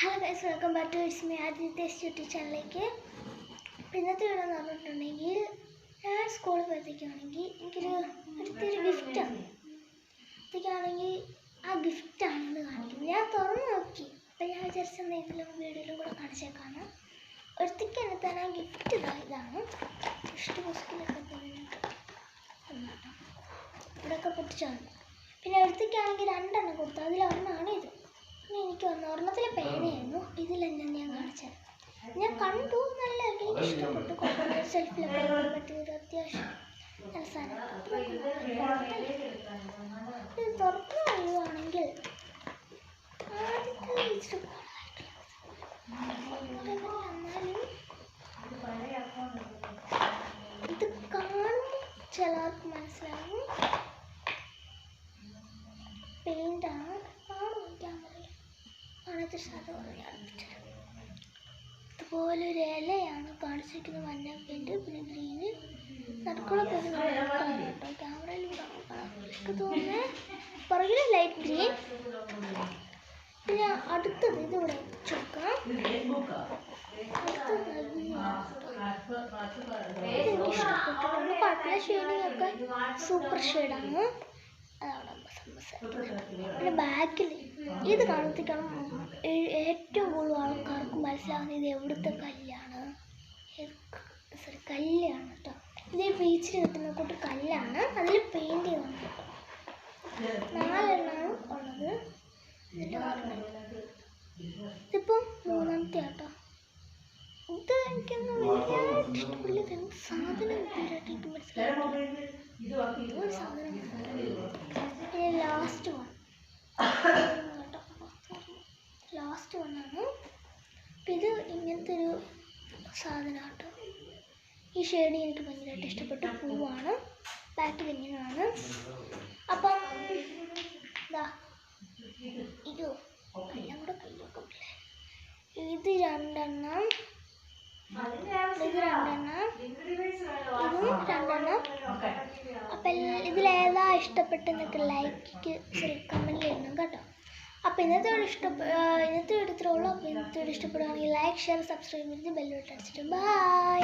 Hello guys, welcome back to it's me Adithya's YouTube ചാനലിലേക്ക്. ഇന്നത്തെ video എന്ന് പറഞ്ഞിട്ടുണ്ടെങ്കിൽ, ഞാൻ സ്കൂളിൽ പോയത്തേക്കാണെങ്കിൽ അടുത്തൊരു ഗിഫ്റ്റാണ്. അതൊക്കെയാണെങ്കിൽ ആ ഗിഫ്റ്റാണെന്ന് കാണിക്കുന്നത്. ഞാൻ തുറന്ന് നോക്കി, അപ്പം ഞാൻ വിചാരിച്ചെന്നാൽ ഇതിലും വീഡിയോയിലും കൂടെ കാണിച്ചേക്കാണ്. ഒരുത്തേക്ക് എന്നെ തന്നെ ഗിഫ്റ്റ് ഇതാണ്. ഇഷ്ട പുസ്തകത്തിലൊക്കെ തന്നിട്ട് ഇവിടെയൊക്കെ പൊട്ടിച്ചാണ്. പിന്നെ ഒരുത്തേക്കാണെങ്കിൽ 2 എണ്ണം കൊടുത്തു. അതിലൊരെണ്ണമാണ് ഇത്. എനിക്ക് ഒരെണ്ണത്തിലെ പേനയായിരുന്നു. ഇതിലെന്നെ ഞാൻ കാണിച്ചത്. ഞാൻ കണ്ടു, നല്ല എനിക്ക് ഇഷ്ടപ്പെട്ടു. സെൽഫിലൊക്കെ എടുക്കാൻ പറ്റുന്നൊരു അത്യാവശ്യം നല്ല സാധനം. ഇത് തുറന്നു കഴിയുവാണെങ്കിൽ ആദ്യത്തെ എന്നാലും ഇത് കാണുമ്പോൾ ചിലർക്ക് മനസ്സിലാവും പെയിൻ്റാണ്. അങ്ങനത്തെ സാധനം ഇതുപോലൊരു ഇലയാണ് കാണിച്ചിരിക്കുന്നത്. മഞ്ഞ പെയിൻറ്റ്, പിന്നെ ഗ്രീന്, നടുക്കുള്ള പെയിൻറ്റ് കേട്ടോ. ക്യാമറയിൽ കാണാൻ തോന്നുന്നത് പുറകിൽ ലൈറ്റ് ഗ്രീൻ. പിന്നെ അടുത്തത് ഇതിവിടെ വെച്ചെടുക്കാം. എനിക്ക് ഇഷ്ടപ്പെട്ടിട്ടുണ്ട്. കുഴപ്പമില്ല, ഷെയ്ഡിങ് ഒക്കെ സൂപ്പർ ഷെയ്ഡാണ്. അതാണ് പിന്നെ ബാക്കിൽ ഇത് കാണുമ്പോഴത്തേക്കാണ് ഏറ്റവും കൂടുതൽ ആൾക്കാർക്ക് മനസ്സിലാവുന്നത് ഇത് എവിടുത്തെ കല്ലാണ്. കല്ലാണ് കേട്ടോ. ഇത് ബീച്ചിൽ കിട്ടുന്ന കൂട്ട് കല്ലാണ്. അതിൽ പെയിൻറ് ചെയ്താണ് കേട്ടോ. 4 എണ്ണമാണ് ഉള്ളത്. ഇതിപ്പം 3ാമത്തെ കേട്ടോ. ഇത് എനിക്കൊന്നും വലിയ ഇഷ്ടമില്ല. സാധനം എനിക്ക് മനസ്സിലായിട്ടില്ല. ഒരു സാധനം ലാസ്റ്റ് വണ്ണാണ്. അപ്പം ഇത് ഇങ്ങനത്തെ ഒരു സാധനം കേട്ടോ. ഈ ഷെയ്ഡ് എനിക്ക് ഭയങ്കരമായിട്ട് ഇഷ്ടപ്പെട്ട പൂവാണ്. ബാക്കിൽ ഇങ്ങനെയാണ്. അപ്പം ഇതാ ഇത് എല്ലാം കൂടെ കയ്യൊക്കെ ഇത് 2 എണ്ണം, ഇത് 2 എണ്ണം, ഇതും 2 എണ്ണം. അപ്പം ഇതിലേതാ ഇഷ്ടപ്പെട്ടെന്നൊക്കെ കമൻറ്റിൽ ഇടണം കേട്ടോ. അപ്പോൾ ഇന്നത്തെ വീഡിയോ ഇത്രേ ഉള്ളൂ. അപ്പോൾ ഇന്നത്തെ വീഡിയോ ഇഷ്ടപ്പെടുകയാണെങ്കിൽ ലൈക്ക്, ഷെയർ, സബ്സ്ക്രൈബ് ചെയ്ത് ബെൽ ബട്ടൺ അടിച്ചിട്ട് ബൈ.